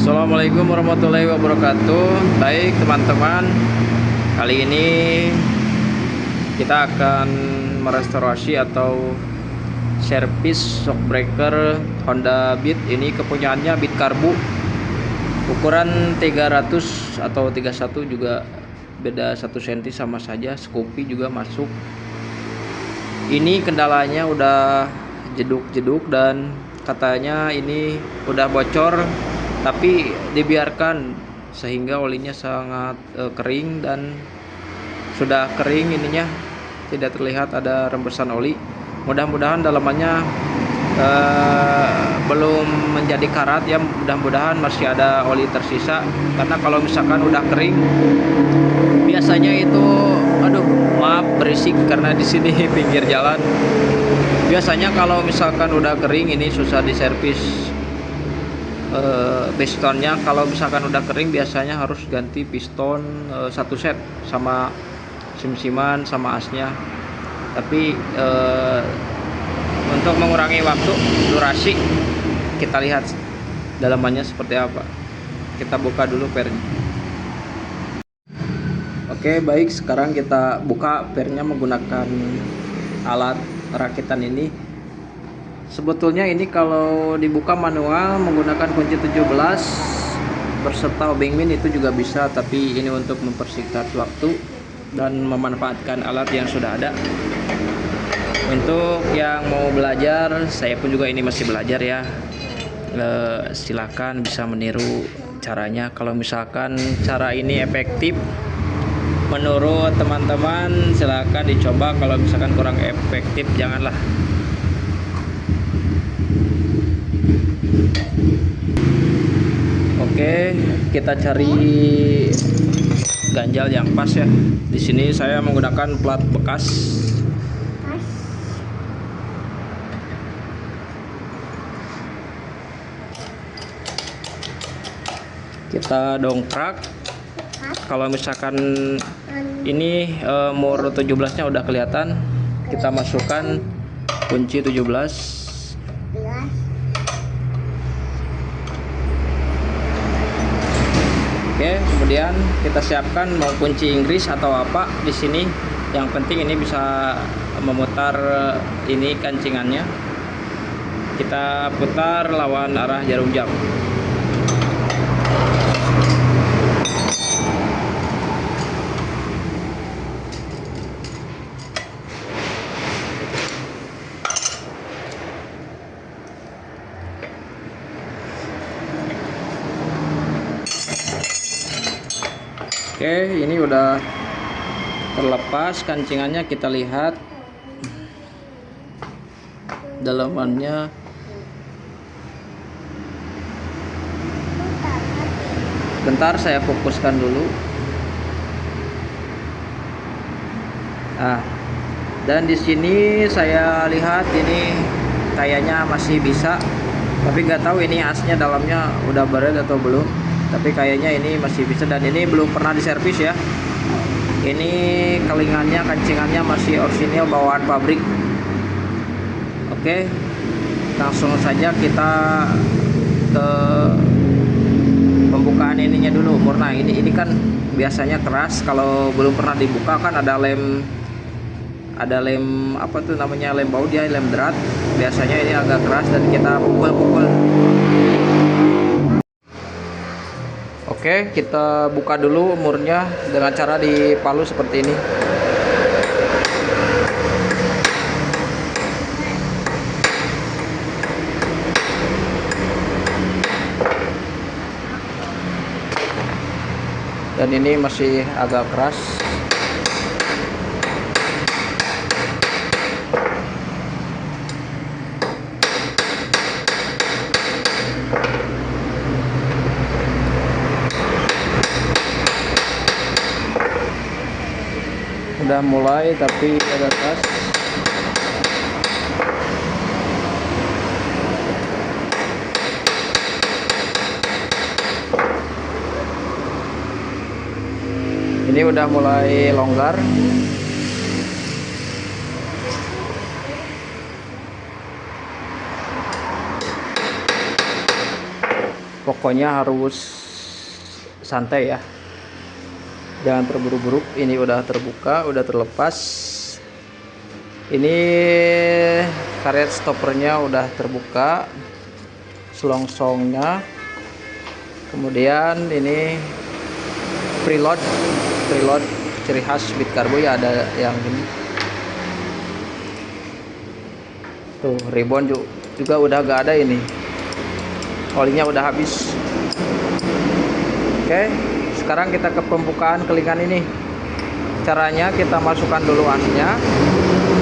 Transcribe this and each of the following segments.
Assalamualaikum warahmatullahi wabarakatuh. Baik teman-teman, kali ini kita akan merestorasi atau servis shockbreaker Honda Beat. Ini kepunyaannya Beat Karbu, ukuran 300 atau 31, juga beda 1 cm sama saja. Scoopy juga masuk. Ini kendalanya udah jeduk-jeduk dan katanya ini udah bocor, tapi dibiarkan sehingga olinya sangat kering, dan sudah kering ininya tidak terlihat ada rembesan oli. Mudah-mudahan dalamannya belum menjadi karat ya, mudah-mudahan masih ada oli tersisa, karena kalau misalkan udah kering biasanya itu, aduh maaf berisik karena di sini pinggir jalan. Biasanya kalau misalkan udah kering ini susah diservis pistonnya. Kalau misalkan udah kering biasanya harus ganti piston 1 set sama sim-siman sama asnya. Tapi untuk mengurangi waktu durasi, kita lihat dalamannya seperti apa. Kita buka dulu pernya. Oke, baik, sekarang kita buka pernya menggunakan alat rakitan ini. Sebetulnya ini kalau dibuka manual menggunakan kunci 17 berserta obeng min itu juga bisa, tapi ini untuk mempersingkat waktu dan memanfaatkan alat yang sudah ada. Untuk yang mau belajar, saya pun juga ini masih belajar ya, silakan bisa meniru caranya. Kalau misalkan cara ini efektif menurut teman-teman, silakan dicoba. Kalau misalkan kurang efektif, janganlah. Oke, kita cari ganjal yang pas ya. Di sini saya menggunakan plat bekas. Kita dongkrak. Kalau misalkan ini mur 17-nya udah kelihatan, kita masukkan kunci 17. Oke, kemudian kita siapkan mau kunci Inggris atau apa di sini. Yang penting ini bisa memutar ini kancingannya. Kita putar lawan arah jarum jam. Oke, ini udah terlepas kancingannya. Kita lihat dalamannya. Bentar, saya fokuskan dulu. Nah, dan di sini saya lihat ini kayaknya masih bisa, tapi nggak tahu ini asnya dalamnya udah berat atau belum. Tapi kayaknya ini masih bisa, dan ini belum pernah diservis ya. Ini kelingannya, kancingannya masih orisinil bawaan pabrik. Oke, langsung saja kita ke pembukaan ininya dulu. Murna ini kan biasanya keras, kalau belum pernah dibuka kan ada lem apa tuh namanya, lem baut ya, lem drat. Biasanya ini agak keras dan kita pukul-pukul. Oke, kita buka dulu murnya dengan cara dipalu seperti ini. Dan ini masih agak keras. Udah mulai tapi agak keras. Ini udah mulai longgar. Pokoknya harus santai ya, jangan terburu-buru. Ini udah terbuka, udah terlepas. Ini karet stoppernya udah terbuka, selongsongnya. Kemudian ini preload ciri khas Speed Carbo ya, ada yang ini tuh. Ribbon juga udah gak ada, ini olinya udah habis. Oke, sekarang kita ke pembukaan kelingan ini. Caranya kita masukkan dulu asnya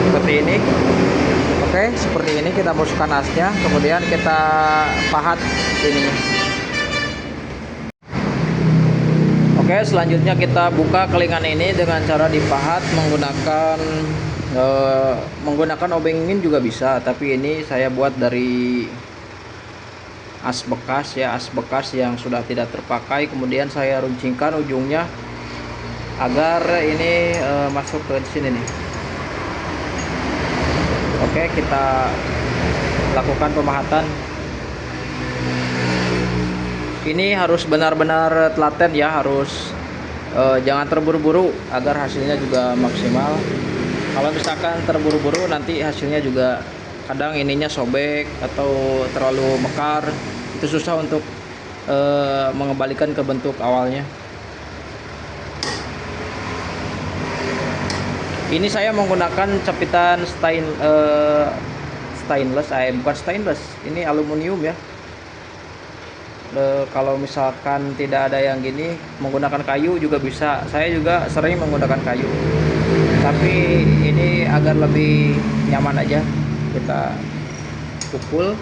seperti ini. Oke, seperti ini kita masukkan asnya, kemudian kita pahat ininya. Oke, selanjutnya kita buka kelingan ini dengan cara dipahat menggunakan obeng min juga bisa, tapi ini saya buat dari as bekas ya, as bekas yang sudah tidak terpakai. Kemudian saya runcingkan ujungnya agar ini masuk ke sini nih. Oke, kita lakukan pemahatan. Ini harus benar-benar telaten ya, harus jangan terburu-buru agar hasilnya juga maksimal. Kalau misalkan terburu-buru nanti hasilnya juga kadang ininya sobek atau terlalu mekar, itu susah untuk mengembalikan ke bentuk awalnya. Ini saya menggunakan capitan stainless, bukan stainless, ini aluminium ya. Kalau misalkan tidak ada yang gini, menggunakan kayu juga bisa. Saya juga sering menggunakan kayu, tapi ini agar lebih nyaman aja kita pukul.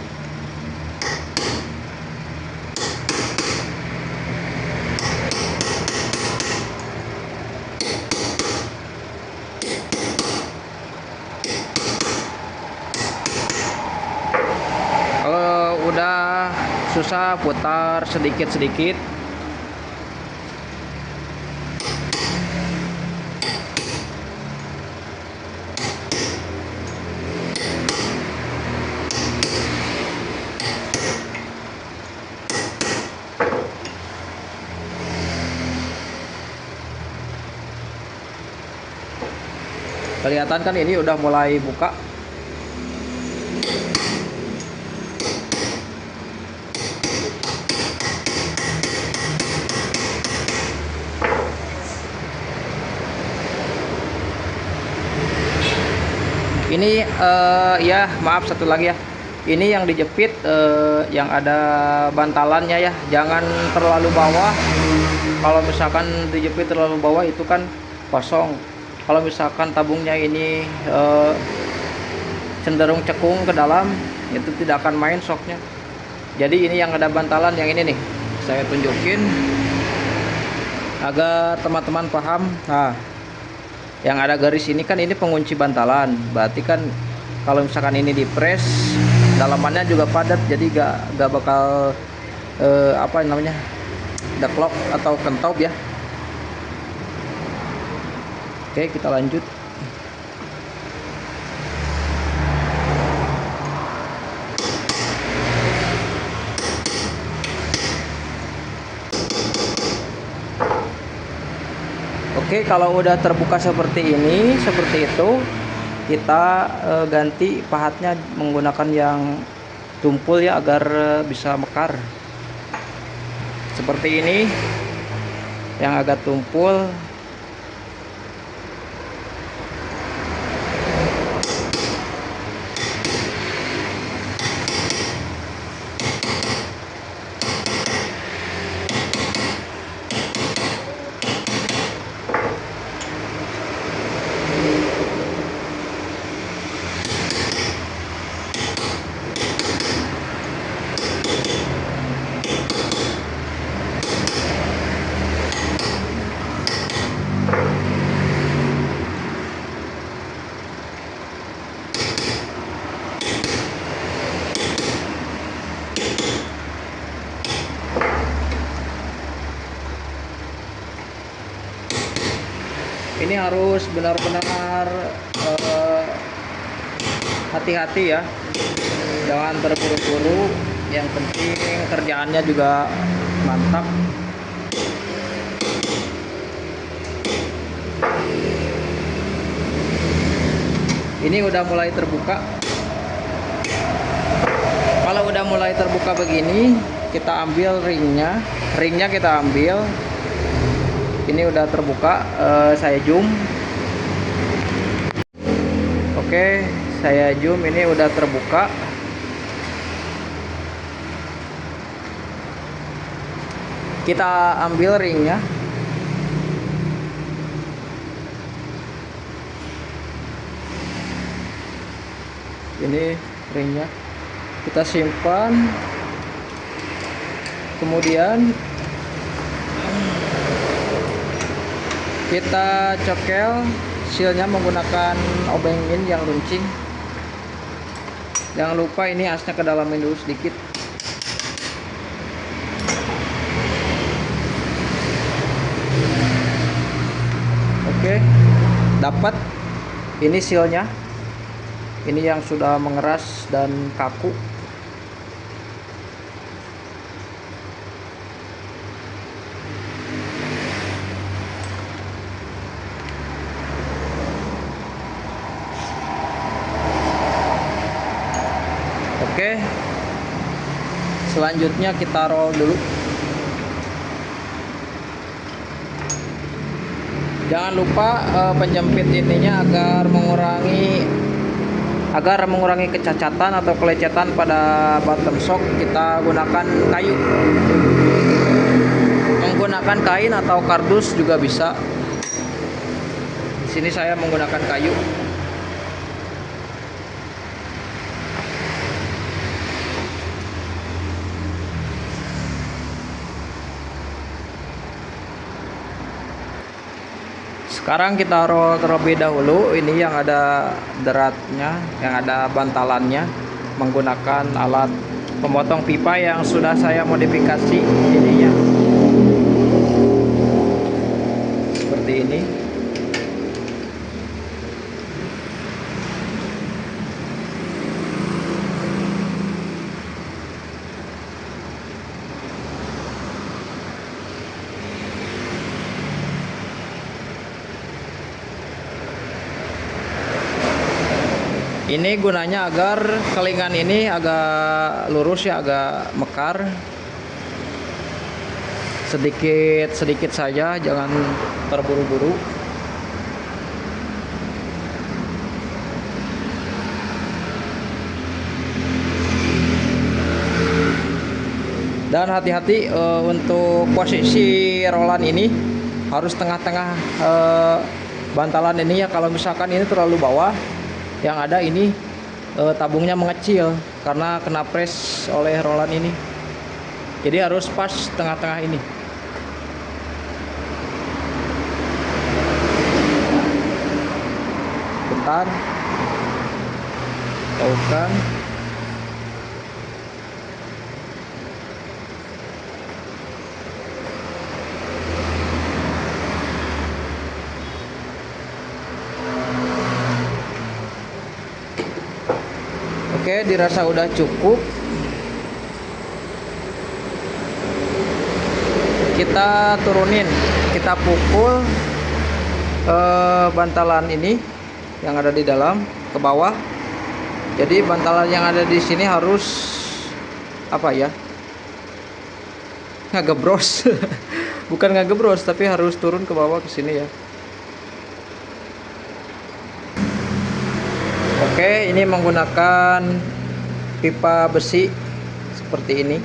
Kalau udah susah, putar sedikit-sedikit. Kelihatan kan ini udah mulai buka. Ini ya maaf, satu lagi ya. Ini yang dijepit yang ada bantalannya ya, jangan terlalu bawah. Kalau misalkan dijepit terlalu bawah itu kan kosong. Kalau misalkan tabungnya ini cenderung cekung ke dalam, itu tidak akan main shocknya. Jadi ini yang ada bantalan yang ini nih, saya tunjukin agar teman-teman paham. Nah, yang ada garis ini kan ini pengunci bantalan, berarti kan kalau misalkan ini dipres, dalamannya juga padat, jadi gak bakal apa namanya, deklok atau kentop ya. Oke, kita lanjut. Oke, kalau udah terbuka seperti ini, seperti itu, kita ganti pahatnya menggunakan yang tumpul ya, agar bisa mekar. Seperti ini, yang agak tumpul. Ini harus benar-benar hati-hati ya, jangan terburu-buru. yang penting kerjaannya juga mantap. Ini udah mulai terbuka. Kalau udah mulai terbuka begini, kita ambil ringnya kita ambil. Ini udah terbuka, saya zoom. Oke, saya zoom, ini udah terbuka. Kita ambil ringnya. Ini ringnya kita simpan, kemudian kita cokel sealnya menggunakan obengin yang runcing. Jangan lupa ini asnya ke dalamin dulu sedikit. Oke, dapat ini sealnya. Ini yang sudah mengeras dan kaku. Oke, selanjutnya kita roll dulu. Jangan lupa penjepit ininya agar mengurangi kecacatan atau kelecetan pada bottom shock. Kita gunakan kayu, menggunakan kain atau kardus juga bisa. Di sini saya menggunakan kayu. Sekarang kita roll terlebih dahulu. Ini yang ada deratnya, yang ada bantalannya, menggunakan alat pemotong pipa yang sudah saya modifikasi ininya seperti ini. Ini gunanya agar kelingan ini agak lurus ya, agak mekar. Sedikit saja, jangan terburu-buru. Dan hati-hati untuk posisi rolan ini harus tengah-tengah bantalan ini ya. Kalau misalkan ini terlalu bawah, yang ada ini tabungnya mengecil karena kena press oleh rolan ini. Jadi harus pas tengah-tengah ini. Bentar, jauhkan. Oke, dirasa udah cukup. Kita turunin, kita pukul bantalan ini yang ada di dalam ke bawah. Jadi bantalan yang ada di sini harus apa ya? Ngagebros. Bukan ngagebros, tapi harus turun ke bawah ke sini ya. Oke, ini menggunakan pipa besi seperti ini.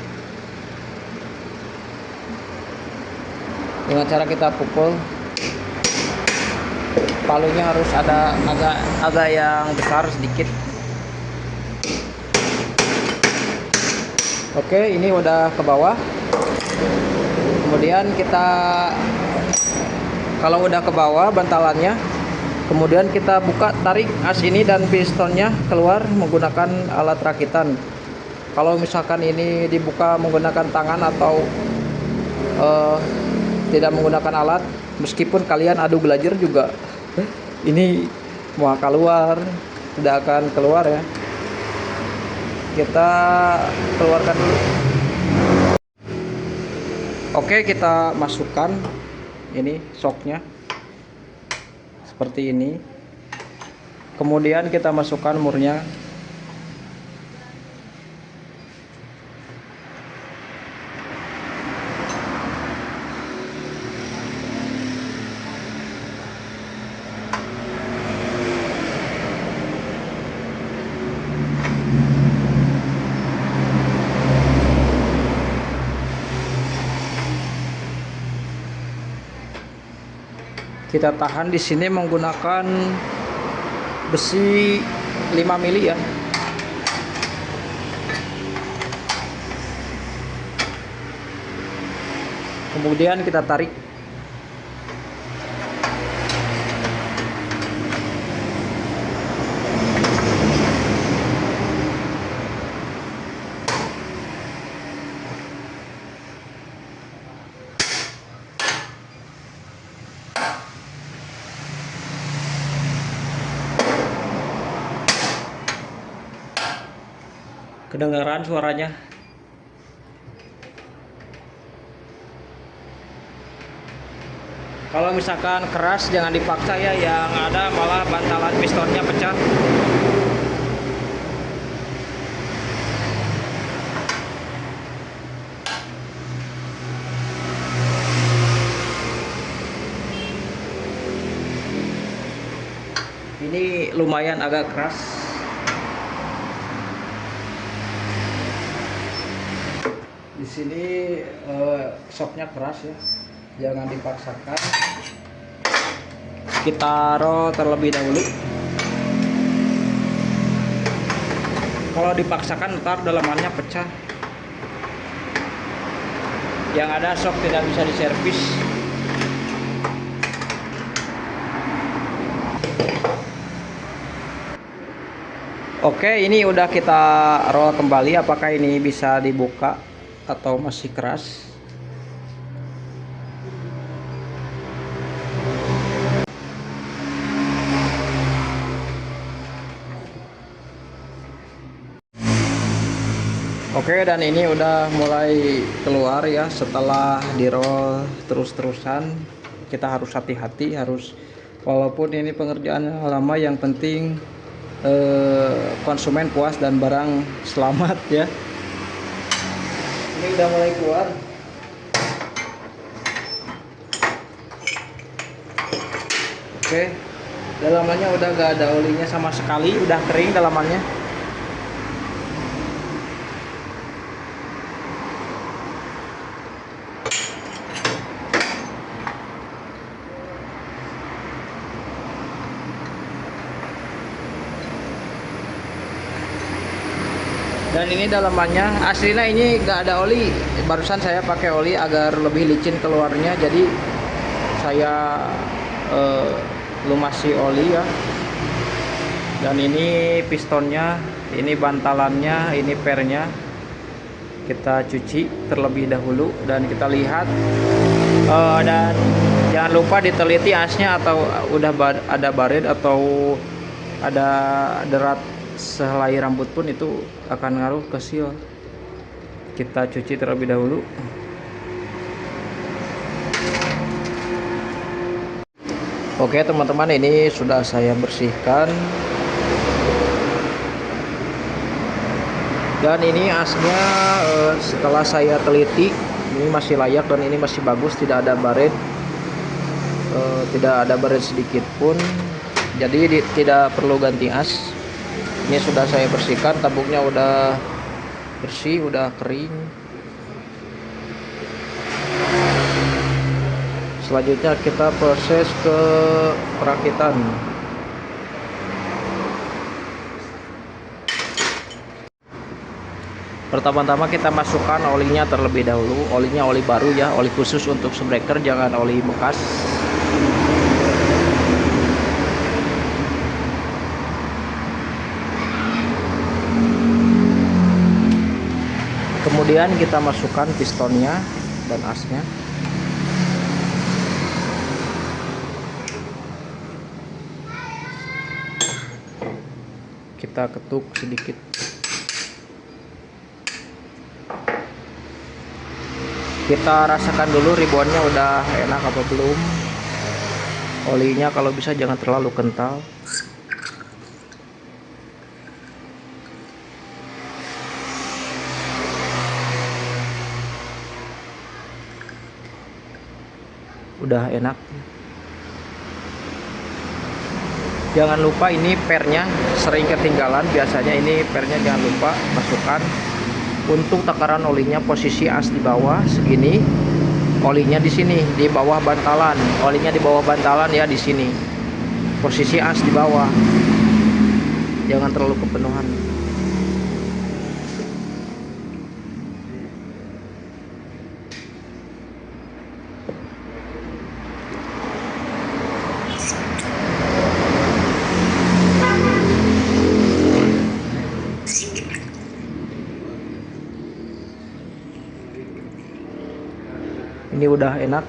Dengan cara kita pukul, palunya harus ada agak yang besar sedikit. Oke, ini udah ke bawah. Kemudian kita, kalau udah ke bawah bantalannya, kemudian kita buka, tarik as ini dan pistonnya keluar menggunakan alat rakitan. Kalau misalkan ini dibuka menggunakan tangan atau tidak menggunakan alat, meskipun kalian adu belajar juga, ini mau keluar, tidak akan keluar ya. kita keluarkan dulu. Oke, kita masukkan ini shocknya seperti ini. Kemudian kita masukkan murnya. Kita tahan di sini menggunakan besi 5 mili ya. Kemudian kita tarik. Kedengaran suaranya. Kalau misalkan keras jangan dipaksa ya, yang ada malah bantalan pistonnya pecah. Ini lumayan agak keras. Di sini shocknya keras ya, jangan dipaksakan. Kita taruh terlebih dahulu. Kalau dipaksakan ntar dalamannya pecah. Yang ada shock tidak bisa diservis. Oke, ini udah kita roll kembali. Apakah ini bisa dibuka atau masih keras? Oke, dan ini udah mulai keluar ya. Setelah di roll terus-terusan, kita harus hati-hati, walaupun ini pengerjaannya lama, yang penting konsumen puas dan barang selamat ya. Ini udah mulai keluar. Oke, dalamannya udah gak ada olinya sama sekali, udah kering dalamannya. Dan ini dalamannya aslinya ini nggak ada oli, barusan saya pakai oli agar lebih licin keluarnya, jadi saya lumasi oli ya. Dan ini pistonnya, ini bantalannya, ini pernya kita cuci terlebih dahulu dan kita lihat, dan jangan lupa diteliti asnya, atau udah ada baret atau ada derat sehelai rambut pun itu akan ngaruh ke seal. Kita cuci terlebih dahulu. Oke teman-teman, ini sudah saya bersihkan, dan ini asnya setelah saya teliti ini masih layak dan ini masih bagus, tidak ada baret, sedikit pun, jadi tidak perlu ganti as. Ini sudah saya bersihkan, tabungnya udah bersih, udah kering. Selanjutnya kita proses ke perakitan. Pertama-tama kita masukkan olinya terlebih dahulu. Olinya oli baru ya, oli khusus untuk shockbreaker, jangan oli bekas. Kemudian kita masukkan pistonnya dan asnya. Kita ketuk sedikit. Kita rasakan dulu ribuannya udah enak apa belum. Olinya kalau bisa jangan terlalu kental. Udah enak. Jangan lupa ini pernya sering ketinggalan, biasanya ini pernya jangan lupa masukkan. Untuk takaran olinya posisi as di bawah segini, olinya di sini di bawah bantalan, olinya di bawah bantalan ya, di sini posisi as di bawah, jangan terlalu kepenuhan. Ini udah enak,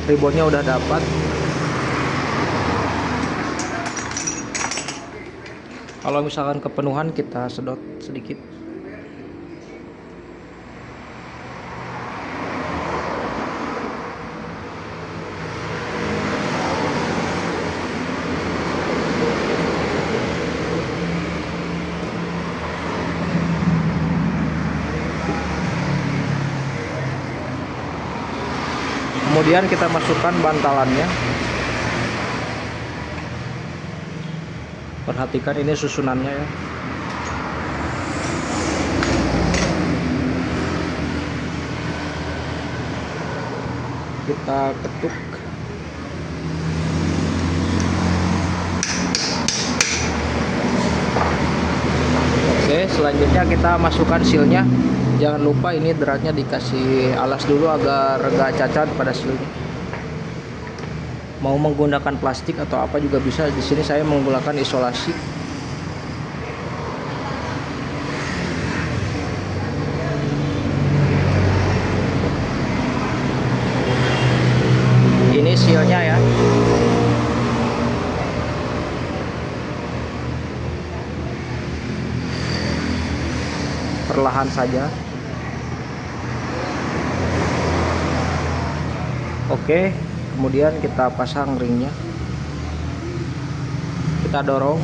ribbonnya udah dapat. Kalau misalkan kepenuhan kita sedot sedikit. Kemudian kita masukkan bantalannya. Perhatikan ini susunannya ya. Kita ketuk. Oke, selanjutnya kita masukkan sealnya. Jangan lupa ini dratnya dikasih alas dulu agar gak cacat pada sealnya. Mau menggunakan plastik atau apa juga bisa. Di sini saya menggunakan isolasi. Ini sealnya ya. Perlahan saja. Oke, kemudian kita pasang ringnya. Kita dorong.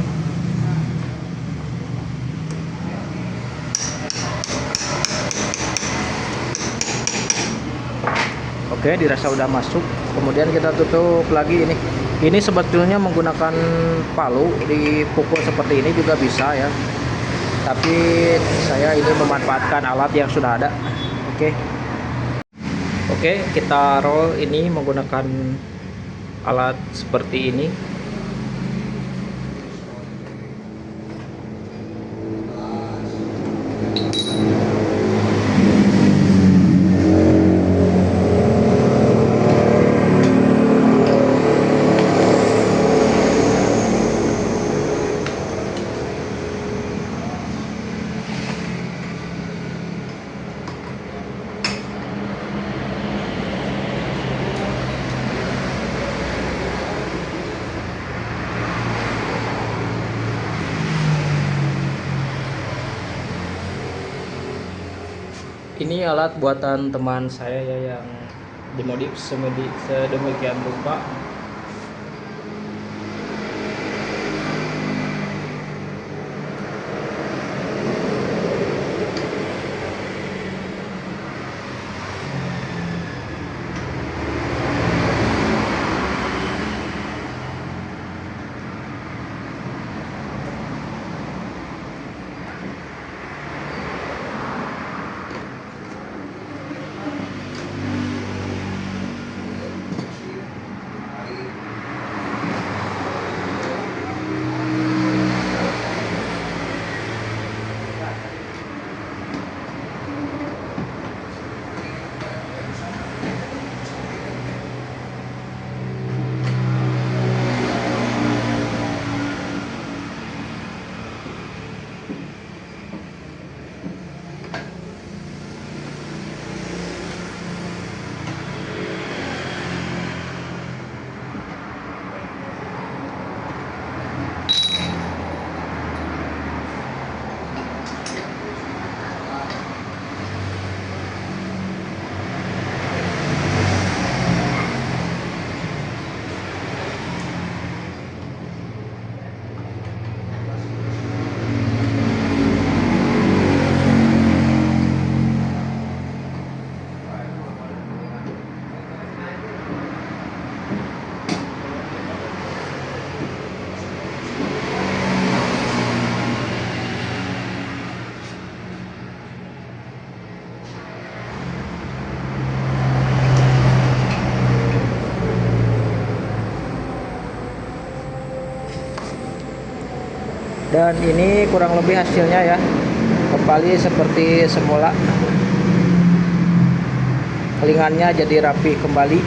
Oke, dirasa udah masuk. Kemudian kita tutup lagi ini. Ini sebetulnya menggunakan palu, dipukul seperti ini juga bisa ya. Tapi saya ini memanfaatkan alat yang sudah ada. Oke, kita roll ini menggunakan alat seperti ini. Ini alat buatan teman saya ya, yang dimodif sedemikian rupa. Dan ini kurang lebih hasilnya ya, kembali seperti semula. Kelingannya jadi rapi kembali.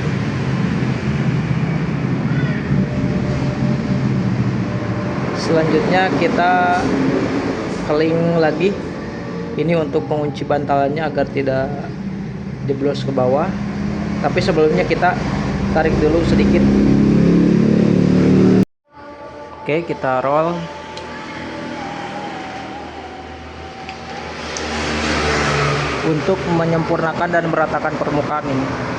Selanjutnya kita keling lagi. Ini untuk mengunci bantalannya agar tidak jeblos ke bawah. Tapi sebelumnya kita tarik dulu sedikit. Oke, kita roll. Untuk menyempurnakan dan meratakan permukaan ini.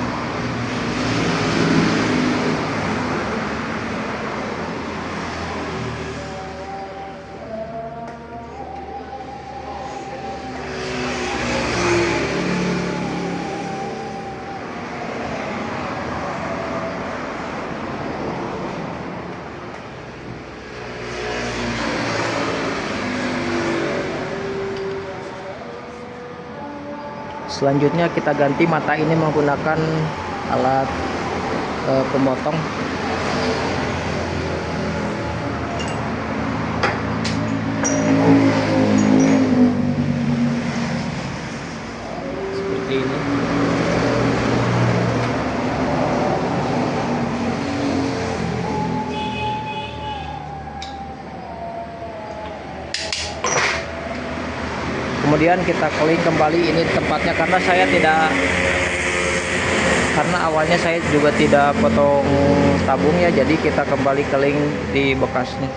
Selanjutnya kita ganti mata ini menggunakan alat pemotong. Seperti ini. Kemudian kita keling kembali ini tempatnya, karena awalnya saya juga tidak potong tabung ya, jadi kita kembali keling di bekasnya.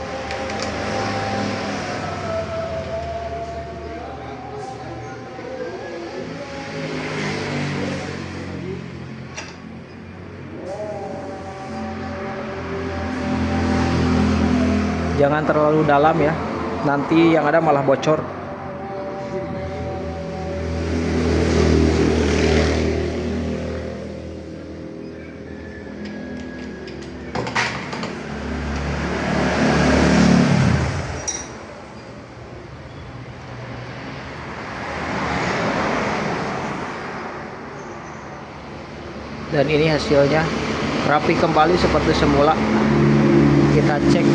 Jangan terlalu dalam ya, nanti yang ada malah bocor. Dan ini hasilnya rapi kembali seperti semula. Kita cek,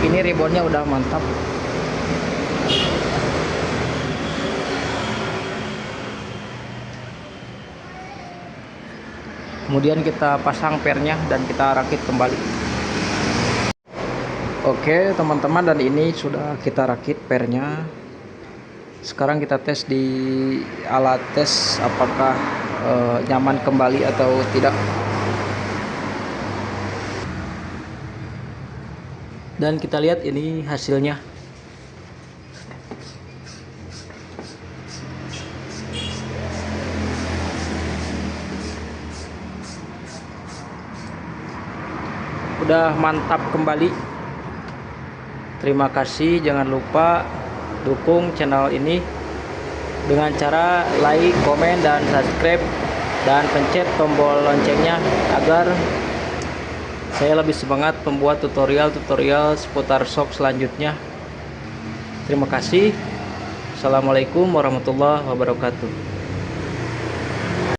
ini ribonnya udah mantap. Kemudian kita pasang pernya dan kita rakit kembali. Oke teman-teman, dan ini sudah kita rakit pernya. Sekarang kita tes di alat tes apakah nyaman kembali atau tidak. Dan kita lihat ini hasilnya. Udah mantap kembali. Terima kasih, jangan lupa dukung channel ini dengan cara like, komen, dan subscribe, dan pencet tombol loncengnya agar saya lebih semangat membuat tutorial-tutorial seputar shock selanjutnya. Terima kasih. Assalamualaikum warahmatullahi wabarakatuh.